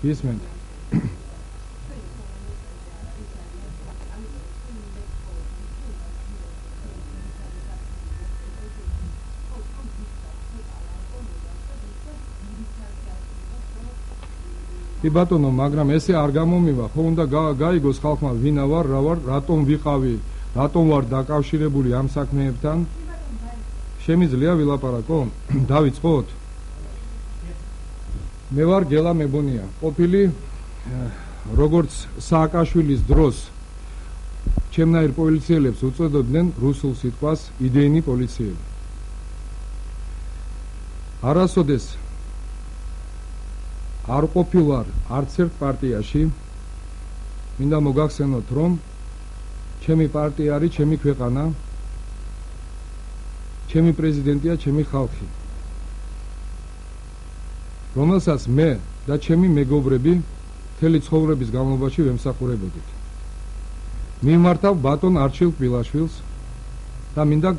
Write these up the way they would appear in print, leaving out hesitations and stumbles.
გისმენთ. კი ბატონო, მაგრამ ესე არ გამომივა, ხო უნდა გაიგოს ხალხმა ვინა ვარ, რა ვარ, რატომ ვიყავი, რატომ ვარ დაკავშირებული ამ საქმეებთან. შემიძლია ვილაპარაკო? დავიწყოთ? მე ვარ გელა მებონია, ყოფილი როგორც სააკაშვილის დროს ჩემნაირ პოლიციელებს უწოდებდნენ რუსულ სიტყვას იდეინი პოლიციელი. არასოდეს არ ყოფილვარ არც ერთ პარტიაში. მინდა მოგახსენოთ, რომ ჩემი პარტია არის ჩემი ქვეყანა, ჩემი პრეზიდენტია ჩემი ხალხი, რომელსაც მე და ჩემი მეგობრები მთელი ცხოვრების განმავლობაში ვემსახურებოდით. მიმართავ ბატონ არჩილ კბილაშვილს და მინდა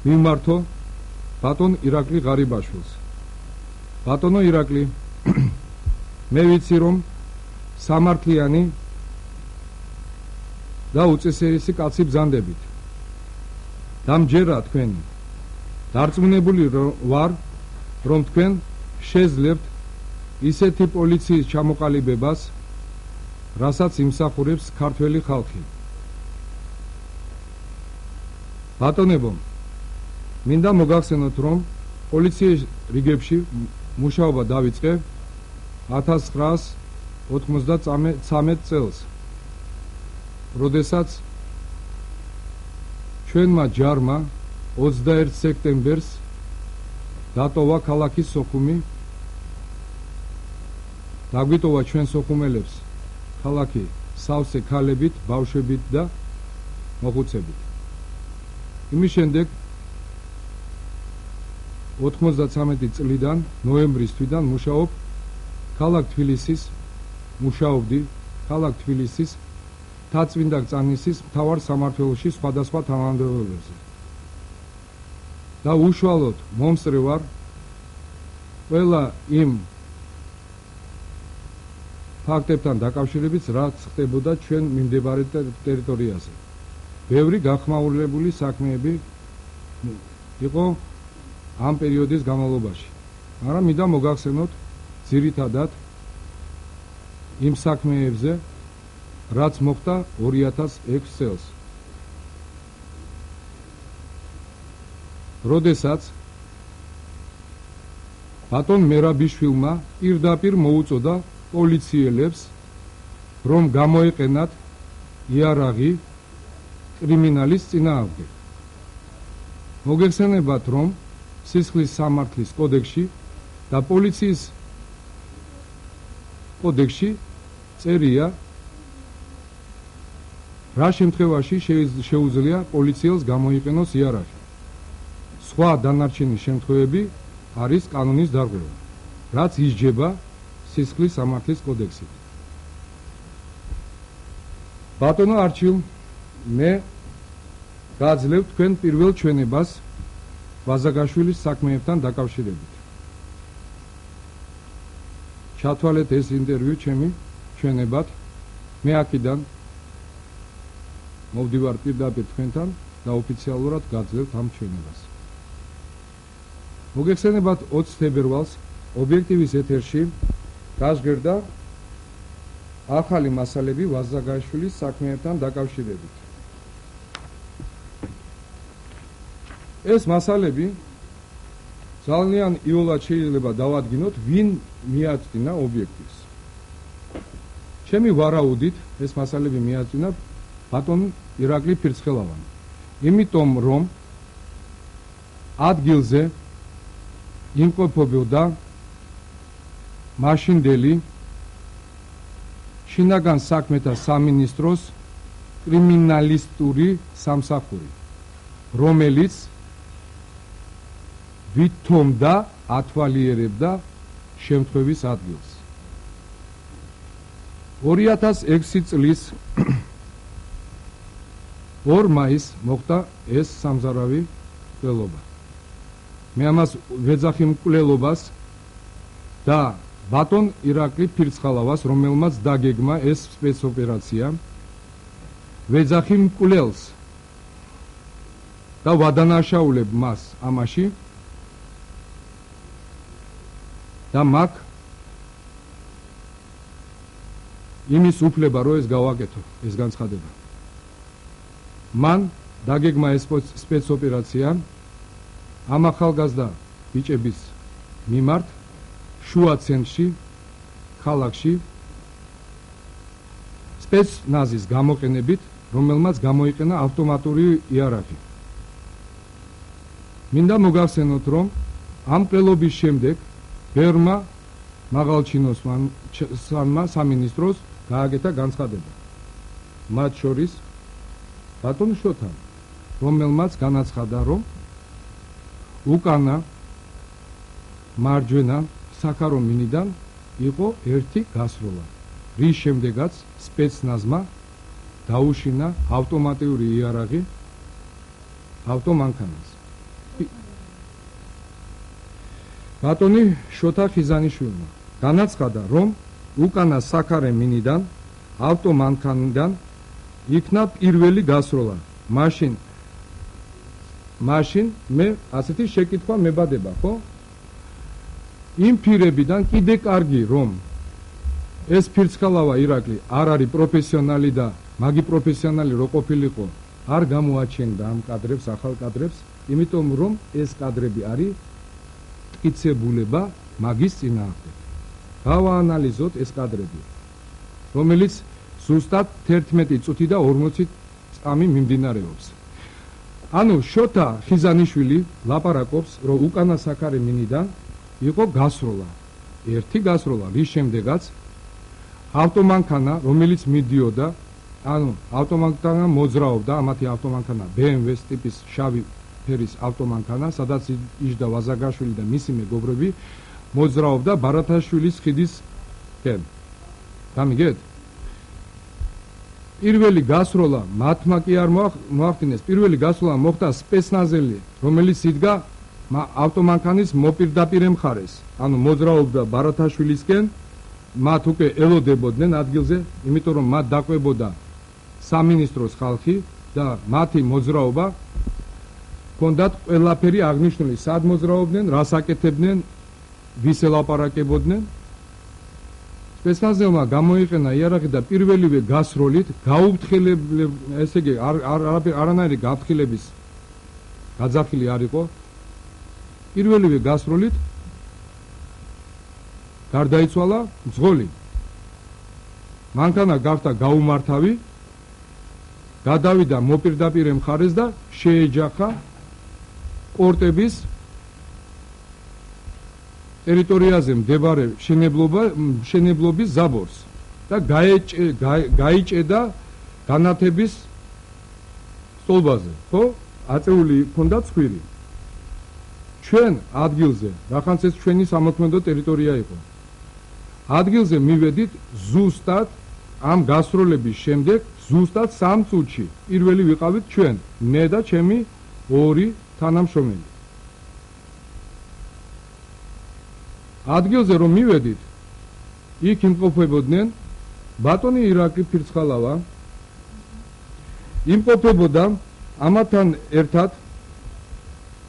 მიმართო ბატონ ირაკლი ღარიბაშვილს. ბატონო ირაკლი, მე ვიცი რომ სამართლიანი და უწესრისი კაცი ბრძანდებით. დამჯერა თქვენი. დარწმუნებული ვარ, რომ თქვენ შეძლებთ ისეთი პოლიციის ჩამოყალიბებას, რასაც იმსახურებს ქართველი ხალხი. ბატონებო, მინდა მოგახსენოთ, რომ პოლიციის რიგებში მუშაობა დავიწყე 1993 წელს, როდესაც ჩვენმა ჯარმა 21 სექტემბერს დატოვა ქალაქი სოხუმი, დაგვიტოვა ჩვენ სოხუმელებს ქალაქი სავსე ქალებით, ბავშვებით და მოხუცებით. იმის შემდეგ 93 წლიდან, ნოემბრის თვიდან მუშაობ ქალაქ თბილისის, მუშაობდი ქალაქ თბილისის თაწმინდა რწანისის მთავარ სამმართველოში სხვადასხვა თანამდებობებზე. და უშუალოდ მომსწრე ვარ ყველა იმ ფაქტებთან დაკავშირებით, რაც ხდებოდა ჩვენ მიმდებარე ტერიტორიაზე. ბევრი გახმაურებული საქმეები იყო ამ პერიოდის განმავლობაში. მაგრამ მინდა მოგახსენოთ ძირითადად იმ საქმეებზე, რაც მოხდა 2006 წელს. როდესაც ბატონ მერაბიშვილმა პირდაპირ მოუწოდა პოლიციელებს, რომ გამოეყენათ იარაღი კრიმინალის წინააღმდეგ. მოგეხსენებათ, რომ სისხლის სამართლის კოდექსში და პოლიციის კოდექსში წერია, რა შემთხვევაში შეუძლია პოლიციელს გამოიყენოს იარაღი. სხვა დანარჩენი შემთხვევები არის კანონის დარღვევა, რაც ისჯება სისხლის სამართლის კოდექსით. ბატონო არჩილ, მე გააძლევ თქვენ პირველ ჩვენებას ვაზაგაშვილის საქმეებთან დაკავშირებით. ჩათვალეთ ეს ინტერვიუ ჩემი ჩვენებად, მე აქედან მოვდივარ პირდაპირ თქვენთან და ოფიციალურად გაძლევთ ამ ჩვენებას. მოგეხსენებათ 20 თებერვალს ობიექტივის ეთერში გაზღერდა ახალი მასალები ვაზაგაშვილის საქმეებთან დაკავშირებით. ეს მასალები ძალიან იოლად შეიძლება დავადგინოთ, ვინ მიაწვდინა ობიექტივს. ჩემი ვარაუდით ეს მასალები მიაწვდინა ბატონ ირაკლი ფირცხელავანი. იმიტომ რომ ადგილზე იმყოფებოდა მაშინდელი შინაგან საქმეთა სამინისტროს კრიმინალისტური სამსახური, რომელიც ვითომდა ათვალიერებდა შემთხვევის ადგილს. 2006 წლის 2 მაისს მოხდა ეს სამზარავი მკვლელობა. მე ამას ვეძახი მკვლელობას და ბატონ ირაკლი ფირცხალავას, რომელმაც დაგეგმა ეს სპეცოპერაცია, ვეძახი მკვლელს და ვადანაშაულებ მას ამაში და მაგ იმის უფლება რომ ეს გავაკეთო, ეს განცხადება. მან დაგეგმა ეს სპეცოპერაცია ამ ახალგაზრდა ბიჭების მიმართ შუა ცენტრში, ქალაქში, სპეცნაზის გამოყენებით, რომელმაც გამოიყენა ავტომატური იარაღი. მინდა მოგახსენოთ, რომ ამ მკვლელობის შემდეგ ბერმა მაღალჩინოსმა სამინისტროს გააკეთა განცხადება. მათ შორის ბატონ შოთამ, რომელმაც განაცხადა, რომ უკანა მარჯვენა საქარო მინიდან იყო ერთი გასროლა, რის შემდეგაც სპეცნაზმა დაუშინა ავტომატიური იარაღი ავტომანქანას. ბატონი შოთა ხიზანიშვილმა განაცხადა, რომ უკანა საქარე მინიდან ავტომანქანიდან იქნა პირველი გასროლა. მაშინ მე ასეთი შეკითხვა მებადება, ხო? იმ ფირებიდან კიდე კარგი, რომ ეს ფირცხალავა ირაკლი არ არის პროფესიონალი და მაგი პროფესიონალი რო ყოფილიყო, არ გამოაჩენდა ამ კადრებს, ახალ კადრებს, იმიტომ რომ ეს კადრები არის მტკიცებულება მაგის წინააღმდეგ. გავაანალიზოთ ეს კადრები, რომელიც ზუსტად 11 წუთი და 40 წამი მიმდინარეობს. ანუ შოთა ხიზანიშვილი ლაპარაკობს, რომ უკანა საქარე მინიდან იყო გასროლა, ერთი გასროლა, რის შემდეგაც ავტომანქანა, რომელიც მიდიოდა, ანუ ავტომანქანა მოძრაობდა, ამათი ავტომანქანა BMW-ს ტიპის შავი ფერის ავტომანქანა, სადაც იჯდა ვაზაგაშვილი და მისი მეგობრები, მოძრაობდა ბარათაშვილის ხიდისკენ. გამიგეთ? პირველი გასროლა მათმა კი არ მოახდინეს, პირველი გასროლა მოხდა სპეცნაზელი, რომელიც იდგა ავტომანქანის მოპირდაპირე მხარეს, ანუ მოძრაობდა ბარათაშვილისკენ, მათ უკვე ელოდებოდნენ ადგილზე, იმიტომ რომ მათ დაკვებოდა სამინისტროს ხალხი და მათი მოძრაობა ჰქონდათ ყველაფერი აღნიშნული, სად მოძრაობდნენ, რას აკეთებდნენ, ვის ელაპარაკებოდნენ. სპეცნაზელმა გამოიყენა იარაღი და პირველივე გასროლით გაუფრთხილებლად, ესე იგი არანაირი გაფრთხილების გაძახილი არ იყო. პირველივე გასროლით გარდაიცვალა მძღოლი. მანქანა გახდა გაუმართავი, გადავიდა მოპირდაპირე მხარეს და შეეჯახა კორტების ტერიტორიაზე მდებარე მშენებლობის ზაბორს და გაიჭედა განათების სტოლბაზე, ხო? აწეული ჰქონდა ცხვირი. ჩვენ ადგილზე, რახანც ეს ჩვენი სამოქმედო ტერიტორია იყო. ადგილზე მივედით ზუსტად ამ გასროლების შემდეგ, ზუსტად 3 წუთში. პირველი ვიყავით ჩვენ, მე და ჩემი 2 თანამშრომელი. ადგილზე რომ მივედით, იქ იმყოფებოდნენ ბატონი ირაკლი ფირცხალავა, იმყოფებოდა ამათთან ერთად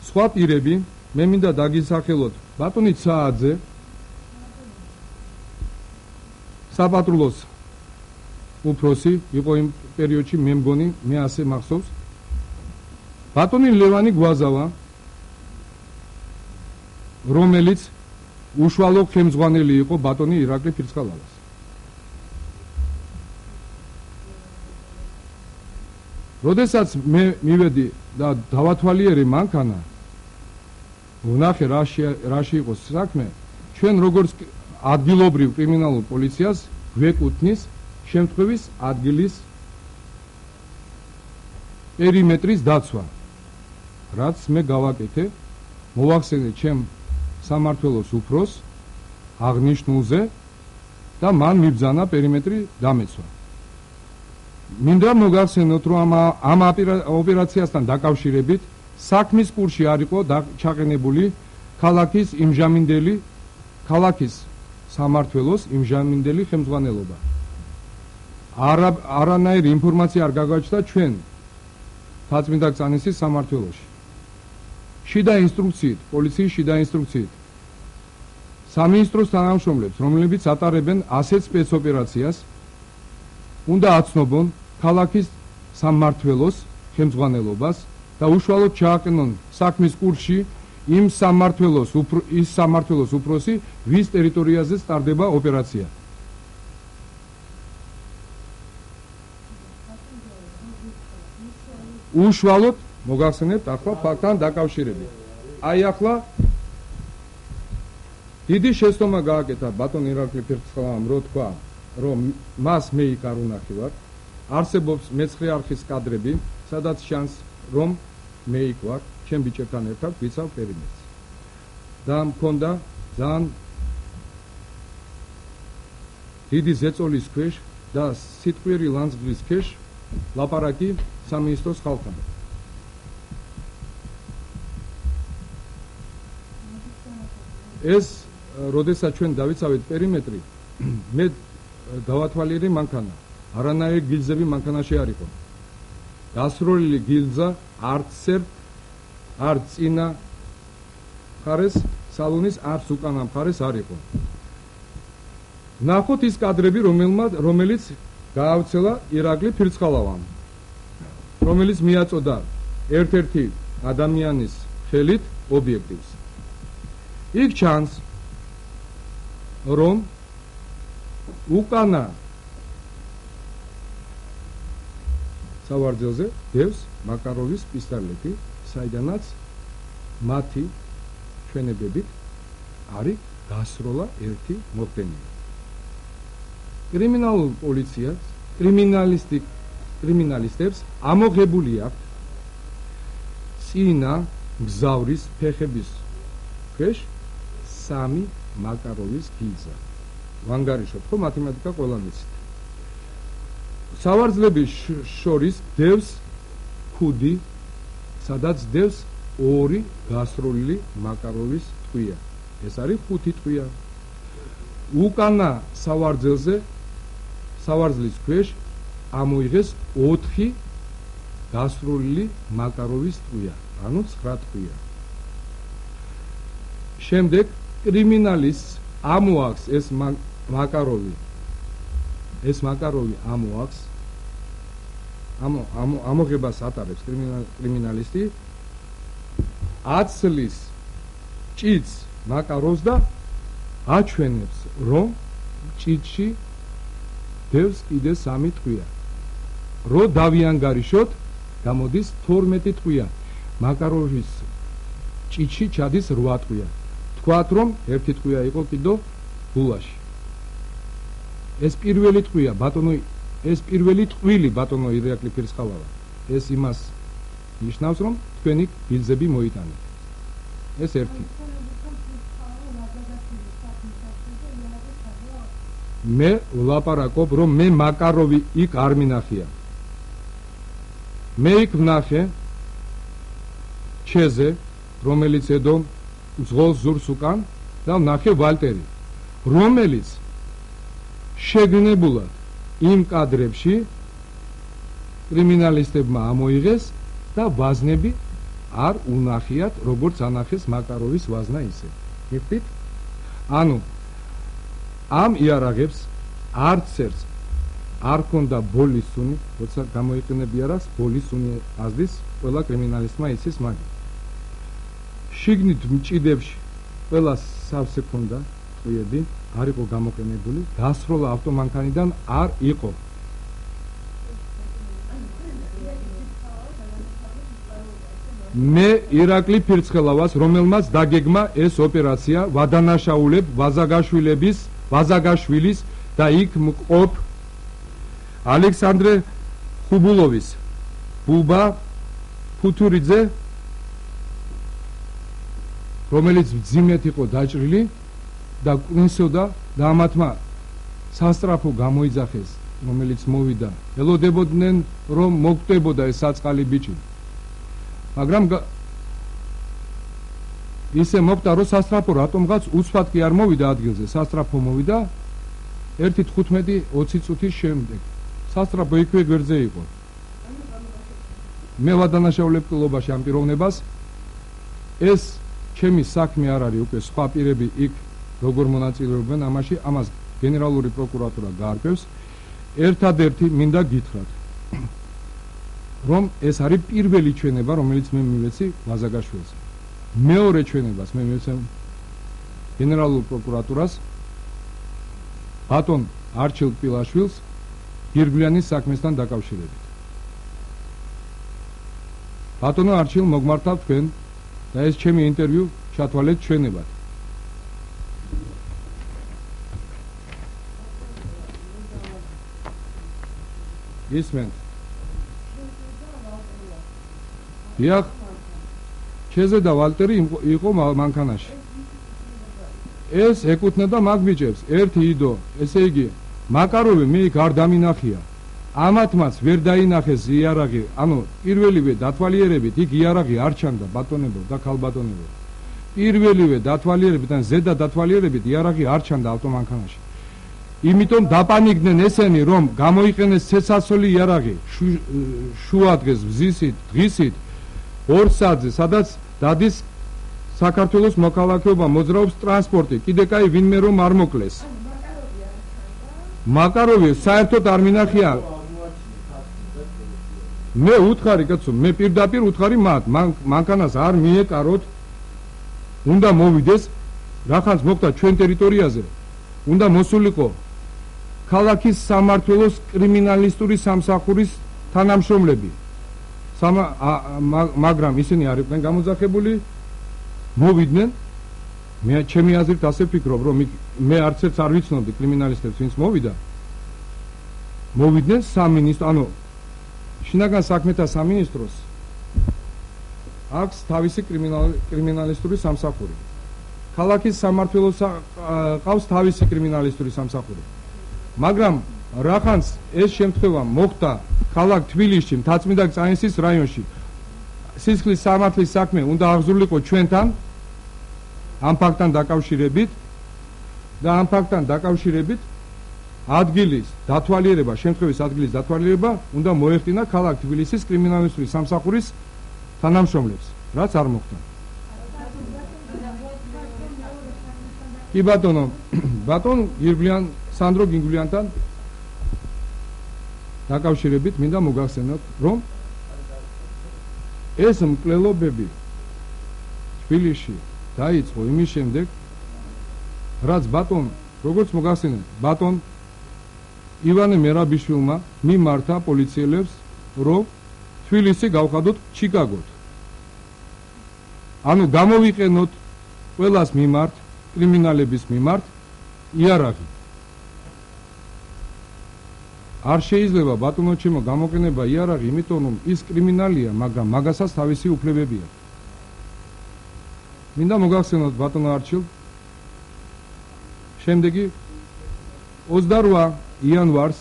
სხვა პირები, მე მინდა დაგისახელოთ ბატონი ცააძე, საპატრულოს უფროსი იყო იმ პერიოდში, მე მგონი, მე ასე მახსოვს, ბატონი ლევანი გვაზავა, რომელიც უშუალო ხელმძღვანელი იყო ბატონი ირაკლი ფირცხალავას. როდესაც მე მივედი და დავათვალიერე მანქანა, ვნახე რაში იყო საქმე, ჩვენ როგორც ადგილობრივ კრიმინალურ პოლიციას გვეკუთვნის შემთხვევის ადგილის პერიმეტრის დაცვა, რაც მე გავაკეთე, მოვახსენე ჩემ სამმართველოს უფროს აღნიშნულზე და მან მიბრძანა პერიმეტრი დამეცვა. მინდა მოგახსენოთ, რომ ამ ოპერაციასთან დაკავშირებით საქმის კურსში არ იყო ჩაყენებული ქალაქის იმჟამინდელი, ქალაქის სამმართველოს იმჟამინდელი ხელმძღვანელობა. არანაირი ინფორმაცია არ გაგვაჩნდა ჩვენ თაცმიდა კრწანისის სამმართველოში. შიდა ინსტრუქციით, პოლიციის შიდა ინსტრუქციით სამინისტროს თანამშრომლებს, რომლებიც ატარებენ ასეთ სპეცოპერაციას, უნდა აცნობონ ქალაქის სამმართველოს ხელმძღვანელობას და უშუალოდ ჩააყენონ საქმის კურსში იმ სამმართველოს უფროსი, ვის ტერიტორიაზე სტარდება ოპერაცია. უშუალოდ მოგახსენებთ ახლა ფაქტთან დაკავშირებით. აი ახლა დიდი შეცდომა გააკეთა ბატონ ირაკლი ფირცხალამ, რო თქვა, რომ მას მე იქ არ უნახევარ. არსებობს მეცხრე არხის კადრები, სადაც შანს რომ მე იქ ვარ, ჩემ ბიჭებთან ერთად ვიცავ პერიმეტრს. და მქონდა ძალიან დიდი ზეწოლის ქვეშ და სიტყვიერი ლანძღვის ქვეშ ლაპარაკი სამინისტროს ხალხთან. ეს როდესაც ჩვენ დავიცავეთ პერიმეტრი, მე დავათვალიერე მანქანა. არანაირი გილზები მანქანაში არ იყო. გასროლილი გილზა არც წინა მხარეს სალონის, არც უკანა მხარეს არ იყო. ნახოთ ის კადრები, რომელიც გაავრცელა ირაკლი ფირცხალავამ, რომელიც მიაწოდა ერთ-ერთი ადამიანის ხელით ობიექტივს. იქ ჩანს, რომ უკანა სავარძელზე დევს მაკაროვის პისტოლეტი, საიდანაც მათი ჩვენებებით არის გასროლა ერთი მოხდენილი. კრიმინალურ პოლიციას, კრიმინალისტებს ამოღებული აქვს წინა მგზავრის ფეხების ქვეშ 3 მაკაროვის გილზა. ვანგარიშობ, ხო მათემატიკა ყველამ იცით. სავარძლების შორის დევს ქუდი, სადაც დევს 2 გასროლილი მაკაროვის ტყვია. ეს არის 5 ტყვია. უკანა სავარძლის ქვეშ ამოიღეს 4 გასროლილი მაკაროვის ტყვია, ანუ 9 ტყვია. შემდეგ კრიმინალისტს ამოაქვს ეს მაკაროვი ამოაქვს ამოღებას ატარებს კრიმინალისტი, აცლის ჭიც მაკაროვს და აჩვენებს, რომ ჭიცში დევს კიდე 3 ტყვია. რო დავიანგარიშოთ, გამოდის 12 ტყვია. მაკაროვის ჭიცში ჩადის 8 ტყვია. თქვათ, რომ 1 ტყვია იყო კიდო გულაში. ეს პირველი ტყვია, ეს პირველი ტყვილი ბატონო ირაკლი ფირცხალავა. ეს იმას ნიშნავს, რომ თქვენი გილზები მოიტანეთ. ეს ერთი. მე ვლაპარაკობ, რომ მე მაკაროვი იქ არ მინახია. მე იქ ვნახე ჩეზე, რომელიც ედო მძღოლ ზურს უკან და ვნახე ვალტერი, რომელიც შეგნებულად იმ კადრებში კრიმინალისტებმა ამოიღეს და ვაზნები არ უნახიათ, როგორც ანახეს მაკაროვის ვაზნა ისე. მიხდით? ანუ ამ იარაღებს არც ერთს არ ქონდა ბოლის სუნი, როცა გამოიყენებ იარაღს, ბოლის სუნი აზდის, ყველა კრიმინალისტმა იცის მაგი. შიგნით მჭიდებში ყველა სავსე ქონდა ტყვიები, არ იყო გამოყენებული, დასროლა ავტომანქანიდან არ იყო. მე ირაკლი ფირცხალავას, რომელმაც დაგეგმა ეს ოპერაცია, ვადანაშაულებ ვაზაგაშვილის და იქ მყოფ ალექსანდრე ხუბულოვის ბუბა ფუთურიძე, რომელიც ძიმეთ იყო დაჭრილი და კვინსოდა და ამათმა სასტრაფო გამოიძახეს, რომელიც მოვიდა, ელოდებოდნენ, რომ მოგტებოდა ეს საწყალი ბიჭი. მაგრამ ისე მოხდა, რომ სასტრაფო რატომღაც უცბად კი არ მოვიდა ადგილზე, სასტრაფო მოვიდა 1:15-20 წუთის შემდეგ. სასტრაფო იქვე გვერდზე იყო. მე ვადანაშაულებ კლუბაში ამ პიროვნებას. ეს ჩემი საქმე არ არის, უკვე სხვა პირები იქ როგორ მონაწილეობენ ამაში, ამას გენერალური პროკურატურა გაარკვევს. ერთადერთი მინდა გითხრათ, რომ ეს არის პირველი ჩვენება, რომელიც მე მივეცი ვაზაგაშვილს. მეორე ჩვენებას მე მივეცე გენერალურ პროკურატურას ბატონ არჩილ პილაშვილს გირგვლიანის საქმესთან დაკავშირებით. ბატონო არჩილ, მოგმართავ თქვენ და ეს ჩემი ინტერვიუ ჩათვალეთ ჩვენებად. ისმენთ. დიახ, ჩეზე და ვალტერი იყო მანქანაში. ეს ეკუთვნოდა მაგ ბიჭებს, ერთი იდო, ესე იგი, მაკაროვი მე იქ არ დამინახია. ამათმაც ვერ დაინახეს იარაღი, ანუ პირველივე დათვალიერებით იქ იარაღი არ ჩანდა, ბატონებო და ქალბატონებო. პირველივე დათვალიერებით ან ზედა დათვალიერებით იარაღი არ ჩანდა ავტომანქანაში. იმიტომ დაპანიკდნენ ესენი, რომ გამოიყენეს ცეცხლსასროლი იარაღი შუადღეს, მზისით, დღისით 2 საათზე, სადაც დადის საქართველოს მოქალაქეობა, მოძრაობს ტრანსპორტი, კიდე კაი ვინმე რომ არ მოკლეს. მაკაროვი საერთოდ არ მინახია. მე უთხარი კაცო, მე პირდაპირ უთხარი მათ, მანქანას არ მიეკაროთ, უნდა მოვიდეს, რახანს მოხდა ჩვენ ტერიტორიაზე, უნდა მოსულიყო ქალაქის სამმართველოს კრიმინალისტური სამსახურის თანამშრომლები. მაგრამ ისინი არ იყვნენ გამოძახებული, მოვიდნენ. მე ჩემი აზრით ასე ვფიქრობ, რომ მე არც ერთს არ ვიცნობდი კრიმინალისტებს, ვინც მოვიდა. მოვიდნენ სამინისტრო, ანუ შინაგან საქმეთა სამინისტროს აქვს თავისი კრიმინალისტური სამსახური. ქალაქის სამმართველოს ყავს თავისი კრიმინალისტური სამსახური. მაგრამ რახანს ეს შემთხვევა მოხდა ქალაქ თბილისში, მთაწმინდა წაინსის რაიონში, სისხლის სამართლის საქმე უნდა აღზრულიყო ჩვენთან ამ ფაქტთან დაკავშირებით და ამ ფაქტთან დაკავშირებით ადგილის დათვალიერება, შემთხვევის ადგილის დათვალიერება უნდა მოეხდინა ქალაქ თბილისის კრიმინალისტური სამსახურის თანამშრომლებს, რაც არ მოხდა. კი ბატონო, ბატონ გირგვლიან, სანდრო გირგვლიანთან დაკავშირებით მინდა მოგახსენოთ, რომ ეს მკვლელობები თბილისში დაიწყო იმის შემდეგ, რაც ბატონ, როგორც მოგახსენეთ, ბატონ ივანე მერაბიშვილმა მიმართა პოლიციელებს, რომ თბილისი გავხადოთ ჩიკაგოდ. ანუ გამოვიყენოთ ყველას მიმართ, კრიმინალების მიმართ იარაღი. არ შეიძლება ბატონო ჩემო გამოყენება იარაღი, იმიტომ რომ ის კრიმინალია, მაგრამ მაგასაც თავისი უფლებები აქვს. მინდა მოგახსენოთ ბატონო არჩილ, შემდეგი 28 იანვარს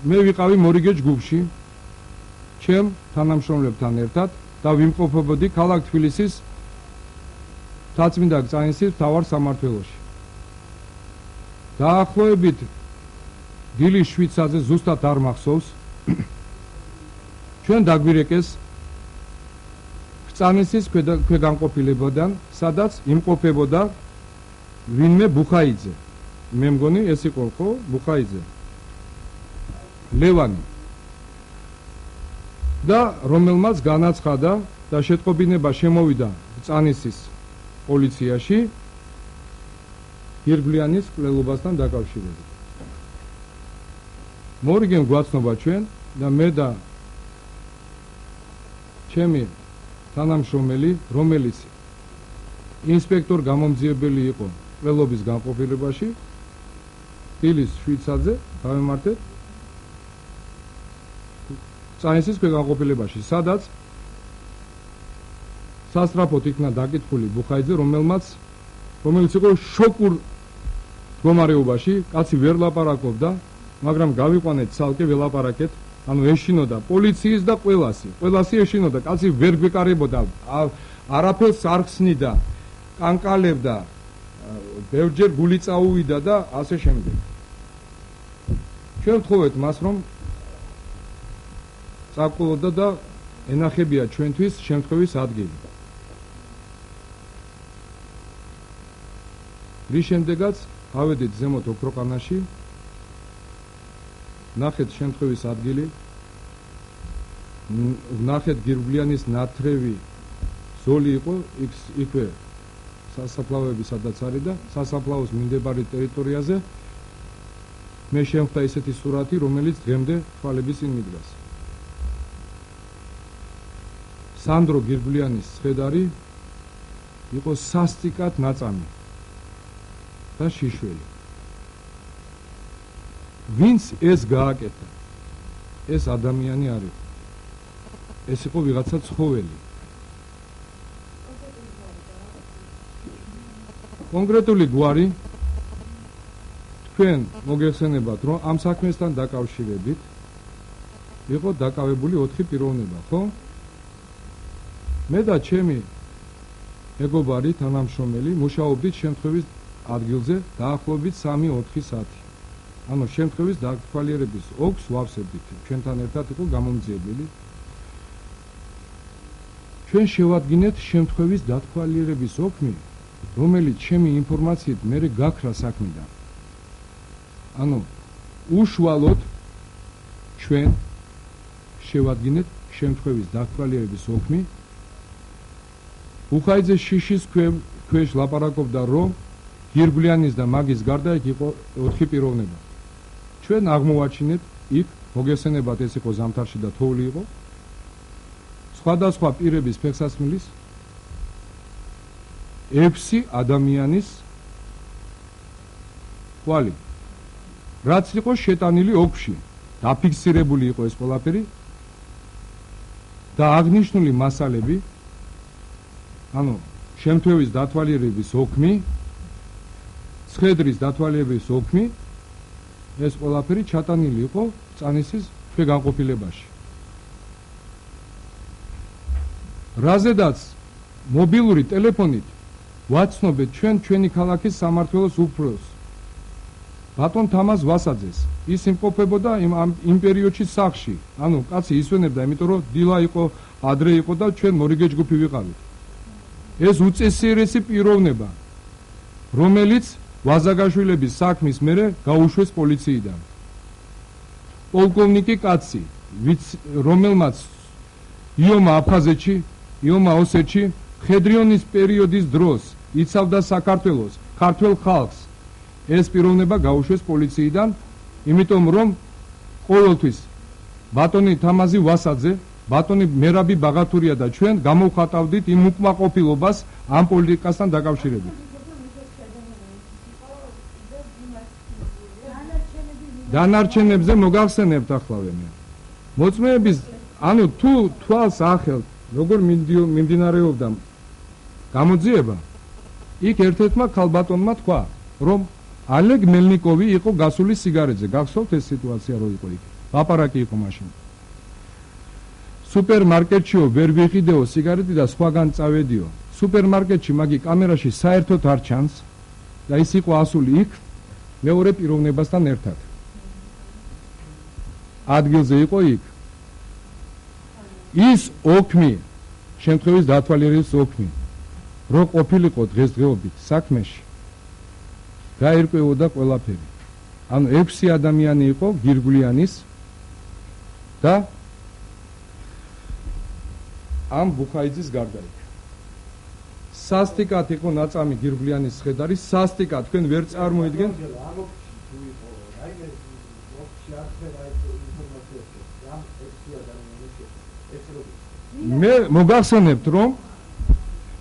მე ვიყავი მორიგე ჯგუფში ჩემ თანამშრომლებთან ერთად და ვიმყოფებოდი ქალაქ თბილისის მთაწმინდა წაინსის მთავარ სამმართველოში. დაახლოებით დილის 7 საათზე, ზუსტად არ მახსოვს, ჩვენ დაგვირეკეს წაინსის ქვეგანყოფილებიდან, სადაც იმყოფებოდა ვინმე ბუხაიძე. მე მგონი ეს იყო ხო ბუხაიძე, ლევანი, და რომელმაც განაცხადა და შეტყობინება შემოვიდა წაინსის პოლიციაში გირგვლიანის კვლელობასთან დაკავშირებით. მორიგემ გვაცნობა ჩვენ და მე და ჩემი თანამშრომელი, რომელიც ინსპექტორ გამომძიებელი იყო კვლელობის განყოფილებაში, დილის 7 საათზე დავემართეთ წაინსის ქვეგანყოფილებაში, სადაც სასტრაფოდ იქნა დაკითხული ბუხაიძე, რომელიც იყო შოკურ მდგომარეობაში, კაცი ვერ ლაპარაკობდა, მაგრამ გავიყვანეთ ცალკე ველაპარაკეთ, ანუ ეშინოდა პოლიციის და ყველასი ეშინოდა, კაცი ვერ გვეკარებოდა, არაფერს არ ხსნიდა, კანკალებდა, ბევრჯერ გული წაუვიდა და ასე შემდეგ. ჩვენ ვთხოვეთ მას, რომ წაკვილოდა და ენახებია ჩვენთვის შემთხვევის ადგილი. რის შემდეგაც ავედით ზემოთ ოქროყანაში, ნახეთ შემთხვევის ადგილი, ნახეთ გირგვლიანის ნათრევი ზოლი იყო იქვე სასაფლაოები სადაც არის და სასაფლაოს მიმდებარე ტერიტორიაზე მე შემხვდა ისეთი სურათი, რომელიც დღემდე თვალების წინ მიდგას. სანდრო გირგვლიანის ცხედარი იყო სასტიკად ნაწამი და შიშველი. ვინც ეს გააკეთა, ეს ადამიანი არ იყო. ეს იყო ვიღაცა ცხოველი. კონკრეტული გვარი თქვენ მოგეხსენებათ, რომ ამ საქმესთან დაკავშირებით იყო დაკავებული 4 პიროვნება, ხო? მე და ჩემი მეგობარი თანამშრომელი მუშაობდით შემთხვევის ადგილზე დაახლოებით 3-4 საათი. ანუ შემთხვევის დათვალიერების ოქს ვავსებდით. ჩვენთან ერთად იყო გამომძიებელი. ჩვენ შევადგინეთ შემთხვევის დათვალიერების ოქმი, რომელიც ჩემი ინფორმაციით მერე გაქრა საქმიდან. ანუ უშუალოდ ჩვენ შევადგინეთ შემთხვევის დათვალიერების ოქმი. უხაიძე შიშის ქვეშ ლაპარაკობდა, რომ გირგვლიანის და მაგის გარდა იქ იყო 4 პიროვნება. ჩვენ აღმოვაჩინეთ იქ, მოგესენებათ, ეს იყო ზამთარში და თოვლი იყო. სხვადასხვა პირების ფეხსაცმლის 6 ადამიანის ყვალი, რაც იყო შეტანილი ოქში, დაფიქსირებული იყო ეს ყველაფერი და აღნიშნული მასალები, ანუ შემთხვევის დათვალიერების ოქმი, ცხედრის დათვალიერების ოქმი, ეს ყველაფერი ჩატანილი იყო წანისის განყოფილებაში. რაზედაც მობილური ტელეფონით ვაცნობეთ ჩვენი ქალაქის სამმართველოს უფროსს, ბატონ თამაზ ვასაძეს. ის იმყოფებოდა იმ პერიოდში სახლში. ანუ კაცი ისვენებდა, იმიტომ რომ დილა იყო, ადრე იყო და ჩვენ მორიგე ჯგუფი ვიყავით. ეს უწესრიესი პიროვნება, რომელიც ვაზაგაშვილების საქმის მერე გაუშვეს პოლიციიდან. პოლკოვნიკი კაცი, რომელმაც იომა აფხაზეთში, იომა ოსეთში, ხედრიონის პერიოდის დროს იცავდა საქართველოს, ქართველ ხალხს. ეს პიროვნება გაუშვეს პოლიციიდან, იმიტომ რომ ყოველთვის ბატონი თამაზი ვასაძე, ბატონი მერაბი ბაღათურია და ჩვენ გამოვხატავდით იმ უკმაყოფილებას ამ პოლიტიკასთან დაკავშირებით. დანარჩენებზე მოგახსენებთ ახლა მე. მოწმეების, ანუ თუ თვალს ახელთ, როგორ მიმდინარეობდა გამოძიება, იქ ერთ-ერთმა ქალბატონმა თქვა, რომ ალეგ მელნიკოვი იყო გასული სიგარეტზე. გახსოვთ ეს სიტუაცია რო იყო იქ? ლაპარაკი იყო მაშინ. სუპერმარკეტშიო ვერ ვიყიდეო სიგარეტი და სხვაგან წავედიო. სუპერმარკეტში მაგი კამერაში საერთოდ არ ჩანს და ის იყო ასული იქ მეორე პიროვნებასთან ერთად. ადგილზე იყო იქ. ის ოქმი, შემთხვევის დათვალიერების ოქმი, რო ყოფილიყო დღესდღეობით საქმეში, გაირკვეოდა ყველაფერი. ანუ 6 ადამიანი იყო გირგვლიანის და ამ ბუხაიძის გარდა იქ. სასტიკად იყო ნაწამი გირგვლიანის ცხედარი, სასტიკად, თქვენ ვერ წარმოიდგენთ. მე მოგახსენებთ, რომ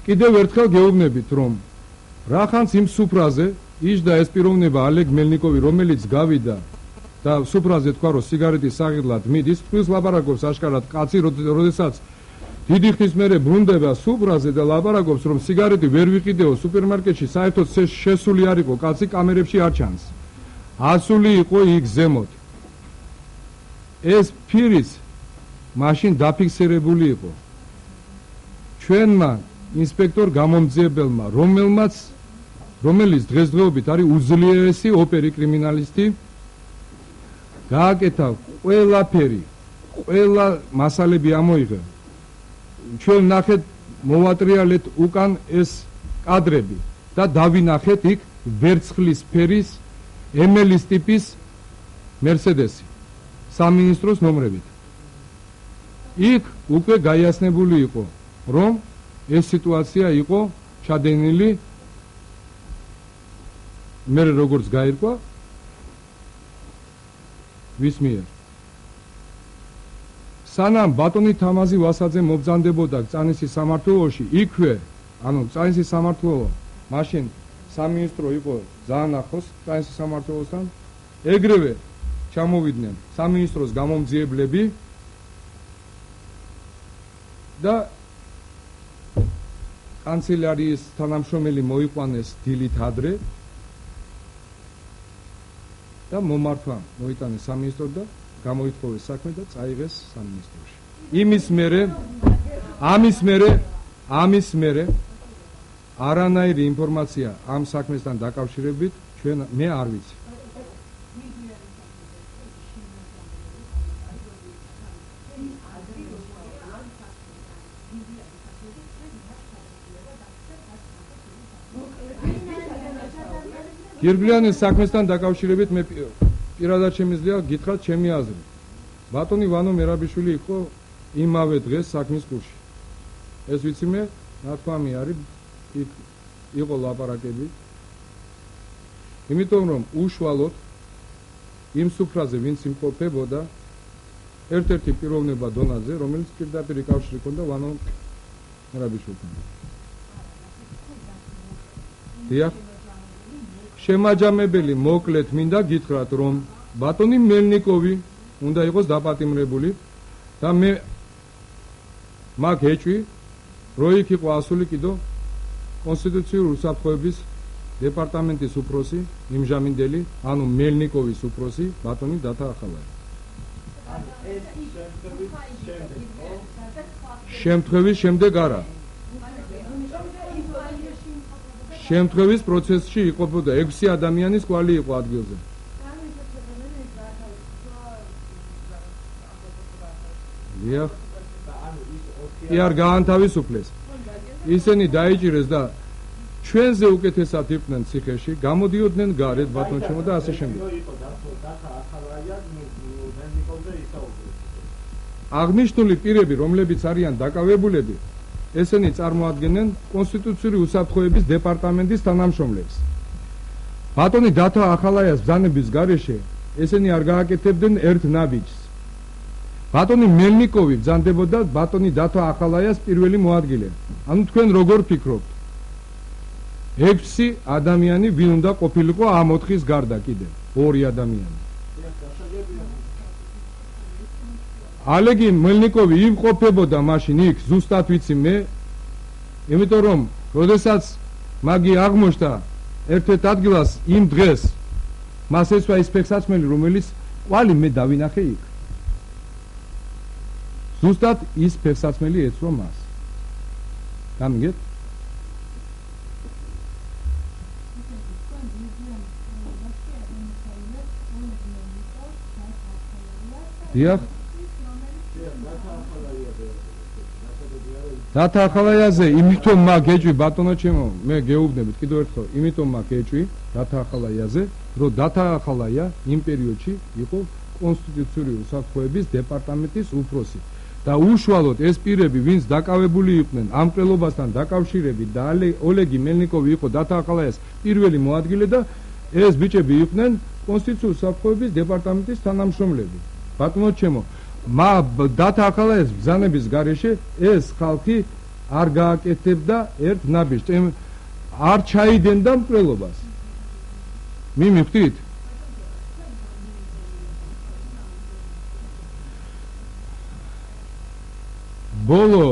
კიდევ ერთხელ გეუბნებით, რომ რახანს იმ სუფრაზე იჯდა ეს პიროვნება ალეგ მელნიკოვი, რომელიც გავიდა და სუფრაზე თქვა, რომ სიგარეტის საღირლად მიდის, თქვენს ლაპარაკობს აშკარად კაცი, როდესაც დიდი ხნის მერე ბრუნდება სუფრაზე და ლაპარაკობს, რომ სიგარეტი ვერ ვიყიდეო სუპერმარკეტში, საერთოდ შესული არ იყო, კაცი კამერებში არ ჩანს. ასული იყო იქ ზემოთ. ეს ფირის მაშინ დაფიქსირებული იყო. ჩვენმა ინსპექტორ გამომძიებელმა, რომელიც დღესდღეობით არის უძლიერესი ოპერი კრიმინალისტი, გააკეთა ყველაფერი, ყველა მასალები ამოიღე. ჩვენ ნახეთ, მოვატრიალეთ უკან ეს კადრები და დავინახეთ იქ ვერცხლის ფერის MLS ტიპის მერსედესი სამინისტროს ნომრებით. იქ უკვე გაიასნებული იყო, რომ ეს სიტუაცია იყო ჩადენილი მე როგორც გაირკვა ვის მიერ. სანამ ბატონი თამაზი ვასაძე მობრძანდებოდა წანისის სამმართველოში, იქვე, ანუ წანისის სამმართველო მაშინ სამინისტრო იყო ძალიან ახლოს წანისის სამმართველოსთან, ეგრევე ჩამოვიდნენ სამინისტროს გამომძიებლები და კანცელარიის თანამშრომელი მოიყვანეს დილით ადრე და მომართვა მოიტანეს სამინისტრო და გამოითხოვეს საქმე და წაიღეს სამინისტროში. ამის მერე არანაირი ინფორმაცია ამ საქმესთან დაკავშირებით მე არ ვიცი. გირგლიანის საქმესთან დაკავშირებით მე პირადად შემიძლია გითხრათ ჩემი აზრი. ბატონი ვანო მერაბიშვილი იყო იმავე დღეს საქმის კურსში. ეს ვიცი მე, ნათქვამი არის, იქ იყო ლაპარაკები. იმიტომ რომ უშუალოდ იმ სუფრაზე ვინც იმყოფებოდა ერთ-ერთი პიროვნება დონაზე, რომელიც პირდაპირ კავშირი ჰქონდა ვანო მერაბიშვილთან. დიახ. შემაჯამებელი მოკლედ მინდა გითხრათ, რომ ბატონი მელნიკოვი უნდა იყოს დაპატიმრებული და მე მაგ ეჭვი, რომ იქ იყო ასული კიდო კონსტიტუციური უსაფრთხოების დეპარტამენტის უფროსი, იმჟამინდელი, ანუ მელნიკოვის უფროსი, ბატონი დათა ახალაია. შემთხვევის შემდეგ არა. შემთხვევის პროცესში იყოფოდა 6 ადამიანის კვალი იყო ადგილზე. დიახ. კი არ გაანთავისუფლეს. ისინი დაიჭირეს და ჩვენზე უკეთესად იყვნენ ციხეში, გამოდიოდნენ გარეთ ბატონჩემო და ასე შემდეგ. აღნიშნული პირები, რომლებიც არიან დაკავებულები, ესენი წარმოადგენენ კონსტიტუციური უსაფრთხოების დეპარტამენტის თანამშრომლებს. ბატონი დათა ახალაიას ბრძანების გარეშე ესენი არ გააკეთებდნენ ერთ ნაბიჯს. ბატონი მელნიკოვი ბრძანდებოდა ბატონი დათა ახალაიას პირველი მოადგილე. ანუ თქვენ როგორ ფიქრობთ? 6 ადამიანი ვინ უნდა ყოფილიყო ამ 4-ის გარდა კიდე 2 ადამიანი. ალეგი მელნიკოვი იმყოფებოდა მაშინ იქ, ზუსტად ვიცი მე, იმიტომ რომ როდესაც მაგი აღმოჩნდა ერთ-ერთ ადგილას იმ დღეს მას ესვა ის ფეხსაცმელი, რომელიც ყვალი მე დავინახე იქ. ზუსტად ის ფეხსაცმელი ეცვა მას. გამიგეთ? დიახ. დათა ახალაიაზე იმიტომ მაგ ეჭვი ბატონო ჩემო, მე გეუბნებით კიდევ ერთხელ, იმიტომ მაგ ეჭვი დათა ახალაიაზე, რომ დათა ახალაია იმ პერიოდში იყო კონსტიტუციური უსაფრთხოების დეპარტამენტის უფროსი და უშუალოდ ეს პირები, ვინც დაკავებული იყვნენ ამ ყრილობასთან დაკავშირებით და ოლეგი მელნიკოვი იყო დათა ახალაიას პირველი მოადგილე და ეს ბიჭები იყვნენ კონსტიტუციური უსაფრთხოების დეპარტამენტის თანამშრომლები. ბატონო ჩემო, დათა ახალაიას ბრძანების გარეშე ეს ხალხი არ გააკეთებდა ერთ ნაბიჯს, არ ჩაიდენდა მკვლელობას. მიმივხვდით? ბოლო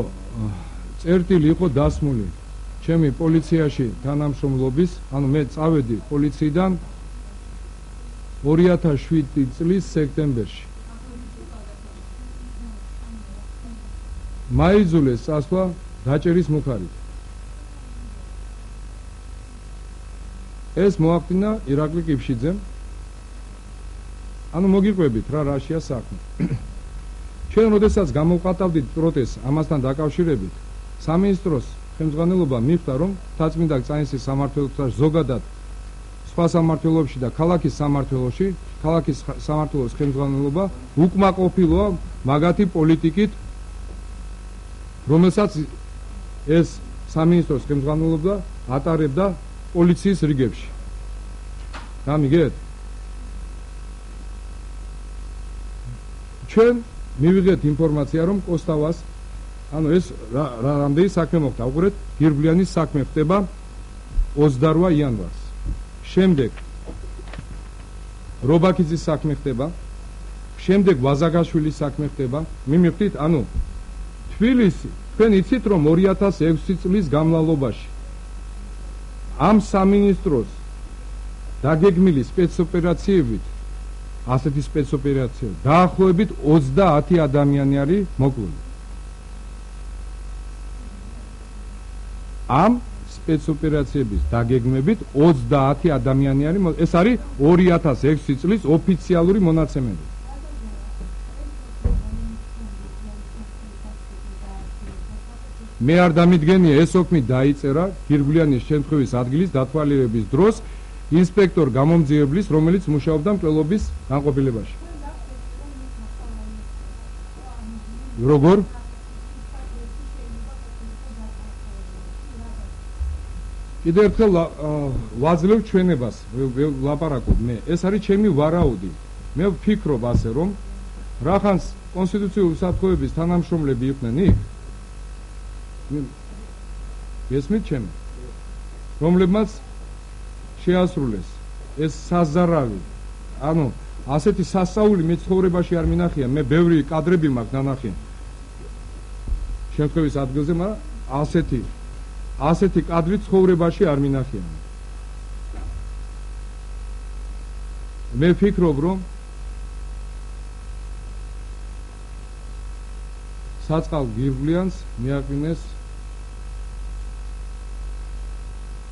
წერტილი იყო დასმული ჩემი პოლიციაში თანამშრომლობის, ანუ მე წავედი პოლიციიდან 2007 წლის სექტემბერში. მაიძულეს წასვლა დაჭერის მუხარით. ეს მოახდინა ირაკლი კიფშიძემ. ანუ მოგიყვებით რა რაშია საქმე. ჩვენ როდესაც გამოვყატავდით პროტესტს ამასთან დაკავშირებით, სამინისტროს ხელმძღვანელობა მიხვდა, რომ თაცმინდა წაინსის სამმართველოსთან ზოგადად სხვა სამმართველოებში და ქალაქის სამმართველოს ხელმძღვანელობა უკმაყოფილოა მაგათი პოლიტიკით, რომელსაც ეს სამინისტროს ხელმძღვანელობა ატარებდა პოლიციის რიგებში. გამიგეთ? ჩვენ მივიღეთ ინფორმაცია, რომ კოსტავას, ანუ ეს რამდენი საქმე მოხდა, უყურეთ, გირგვლიანის საქმე ხდება 28 იანვარს. შემდეგ რობაქიძის საქმე ხდება, შემდეგ ვაზაგაშვილის საქმე ხდება. მიმივხვდით, ანუ თბილისი, თქვენ იცით, რომ 2006 წლის გამლალობაში ამ სამინისტროს დაგეგმილი სპეცოპერაციებით, ასეთი სპეცოპერაციები, დაახლოებით 30 ადამიანი არის მოკლული. ამ სპეცოპერაციების დაგეგმებით 30 ადამიანი არის, ეს არის 2006 წლის ოფიციალური მონაცემები. მე არ დამიდგენია, ეს ოქმი დაიწერა გირგვლიანის შემთხვევის ადგილის დათვალიერების დროს ინსპექტორ გამომძიებლის, რომელიც მუშაობდა მკვლელობის განყოფილებაში. როგორ? კიდევ ერთხელ ვაძლევ ჩვენებას, ვლაპარაკობ მე. ეს არის ჩემი ვარაუდი. მე ვფიქრობ ასე, რომ რახანს კონსტიტუციური უსაფრთხოების თანამშრომლები იყვნენ იქ, გესმით ჩემი, რომლებმაც შეასრულეს ეს საზარავი, ანუ ასეთი სასწაული მე ცხოვრებაში არ მინახია, მე ბევრი კადრები მაქვს ნანახი შემთხვევის ადგილზე, მაგრამ ასეთი კადრი ცხოვრებაში არ მინახია. მე ვფიქრობ, რომ საწყალ გირგვლიანს მიაყენეს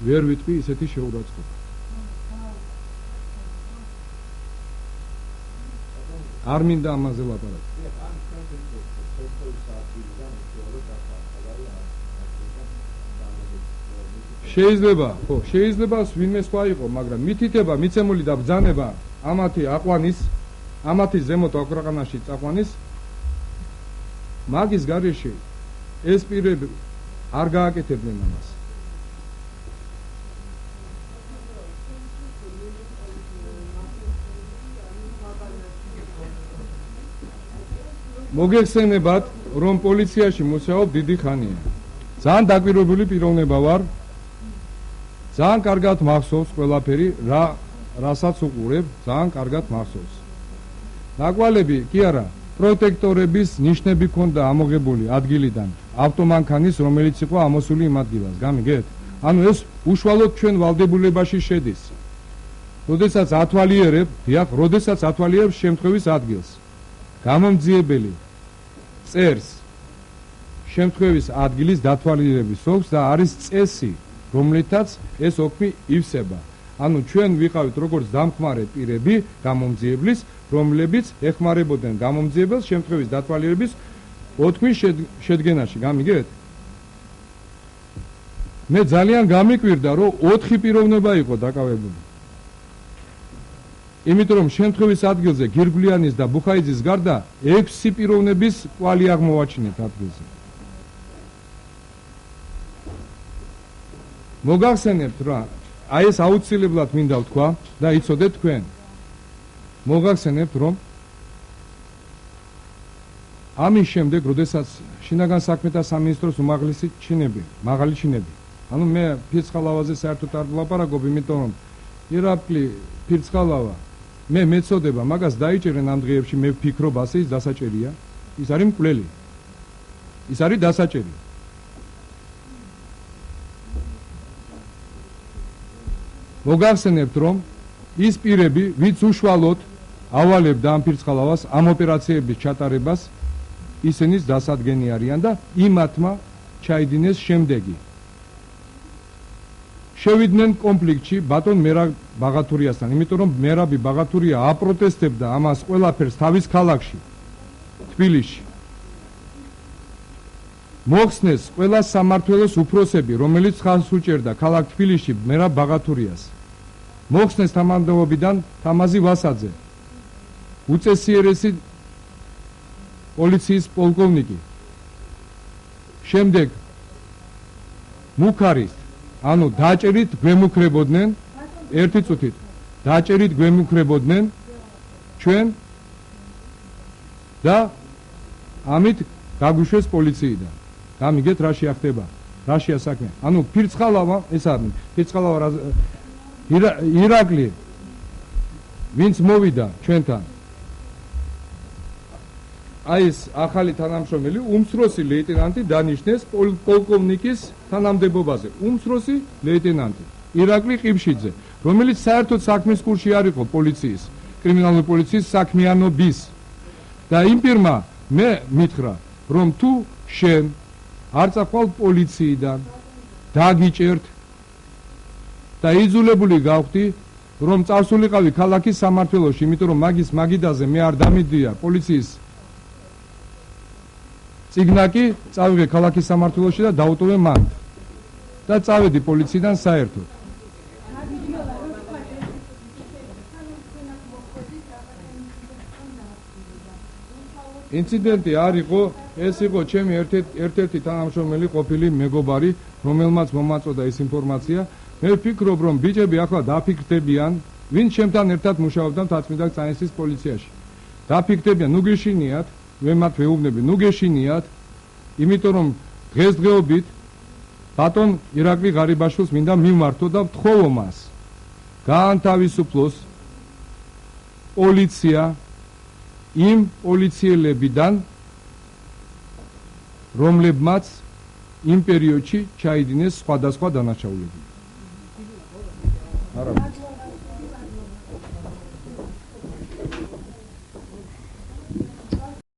ვერ ვიტყვი ისეთი შეურაცხყოფა. არ მინდა ამაზე ლაპარაკი. შეიძლება ვინმე სხვა იყო, მაგრამ მითითება, მიცემული და ბრძანება ამათი აყვანის, ამათი ზემოთ აქვეყანაში წაყვანის, მაგის გარეშე ეს პირები არ გააკეთებდნენ ამას. მოგეხსენებათ, რომ პოლიციაში მუშაობ დიდი ხანია. ძალიან დაკვირვებული პიროვნება ვარ. ძალიან კარგად მახსოვს ყველაფერი, რასაც უყურებ, ძალიან კარგად მახსოვს. ნაკვალები კი არა, პროტექტორების ნიშნები ქონდა ამოღებული ადგილიდან, ავტომანქანის, რომელიც იყო ამოსული იმ ადგილას. გამიგეთ? ანუ ეს უშუალოდ ჩვენ ვალდებულებაში შედის. როდესაც ათვალიერებ შემთხვევის ადგილს, გამომძიებელი წერს შემთხვევის ადგილის დათვალიერების ოლქს და არის წესი, რომლითაც ეს ოქმი ივსება. ანუ ჩვენ ვიყავით როგორც დამხმარე პირები გამომძიებლის, რომლებიც ეხმარებოდნენ გამომძიებელს შემთხვევის დათვალიერების ოქმის შედგენაში. გამიგეთ? მე ძალიან გამიკვირდა, რომ 4 პიროვნება იყო დაკავებული. იმიტომ რომ შემთხვევის ადგილზე გირგვლიანის და ბუხაიძის გარდა 6 პიროვნების კვალი აღმოვაჩინეთ ადგილზე. მოგახსენებთ რა, აი ეს აუცილებლად მინდა ვთქვა და იცოდეთ თქვენ. მოგახსენებთ, რომ ამის შემდეგ, როდესაც შინაგან საქმეთა სამინისტროს უმაღლესი ჩინები, მაღალი ჩინები, ანუ მე ფირცხალავაზე საერთოდ არ ვლაპარაკობ, იმიტომ რომ ირაკლი ფირცხალავა მე მეწოდება, მაგას დაიჭერენ ამ დღეებში, მე ვფიქრობ ასე, ის დასაჭერია, ის არის მკვლელი, ის არის დასაჭერი. მოგახსენებთ, რომ ის პირები, ვინც უშუალოდ ავალებდა ამ ფირცხალავას, ამ ოპერაციების ჩატარებას, ისინიც დასადგენი არიან და იმათმა ჩაიდინეს შემდეგი. შევიდნენ კონფლიქტში ბატონ მერაბ ბაღათურიასთან, იმიტომ რომ მერაბი ბაღათურია აპროტესტებდა ამას ყველაფერს თავის ქალაქში, თბილისში. მოხსნეს ყველა სამმართველოს უფროსები, რომელიც ხაზს უჭერდა ქალაქ თბილისში მერაბ ბაღათურიას. მოხსნეს თანამდებობიდან თამაზი ვასაძე, უწესიერესი პოლიციის პოლკოვნიკი. შემდეგ მუქარის, ანუ დაჭერით გვემუქრებოდნენ, ერთი წუთით, დაჭერით გვემუქრებოდნენ ჩვენ და ამით გაგვიშვეს პოლიციიდან. გამიგეთ რა შეახდება, რა შეასაქმე. ანუ ფირცხალავა, ეს არის ფირცხალავა ირაკლი, ვინც მოვიდა ჩვენთან. აი ეს ახალი თანამშრომელი უმცროსი ლეიტენანტი დანიშნეს პოლკოვნიკის თანამდებობაზე. უმცროსი ლეიტენანტი ირაკლი ყიფშიძე, რომელიც საერთოდ საქმის კურსში არ იყო პოლიციის, კრიმინალური პოლიციის საქმიანობის. და იმ პირმა მე მითხრა, რომ თუ შენ არ წახვალ პოლიციიდან, დაგიჭერთ და იძულებული გავხდი, რომ წავსულიყავი ქალაქის სამმართველოში, იმიტომ რომ მაგის მაგიდაზე მე არ დამიდია პოლიციის წიგნაკი, წავიღე ქალაქის სამმართველოში და დავუტოვე მან. და წავედი პოლიციიდან საერთოდ. ინციდენტი არ იყო, ეს იყო ჩემი ერთ-ერთი თანამშრომელი ყოფილი მეგობარი, რომელმაც მომაწოდა ეს ინფორმაცია. მე ვფიქრობ, რომ ბიჭები ახლა დაფიქრდებიან, ვინც ჩემთან ერთად მუშაობდა თათმიდაგ წანისის პოლიციაში. დაფიქრდებიან, ნუ გეშინიათ, მე მათ ვეუბნები, ნუ გეშინიათ, იმიტომ რომ დღესდღეობით ბატონ ირაკლი ღარიბაშვილს მინდა მიმართო და ვთხოვო მას გაანთავისუფლოს პოლიცია იმ პოლიციელებიდან, რომლებმაც იმ პერიოდში ჩაიდინეს სხვადასხვა დანაშაულები. არა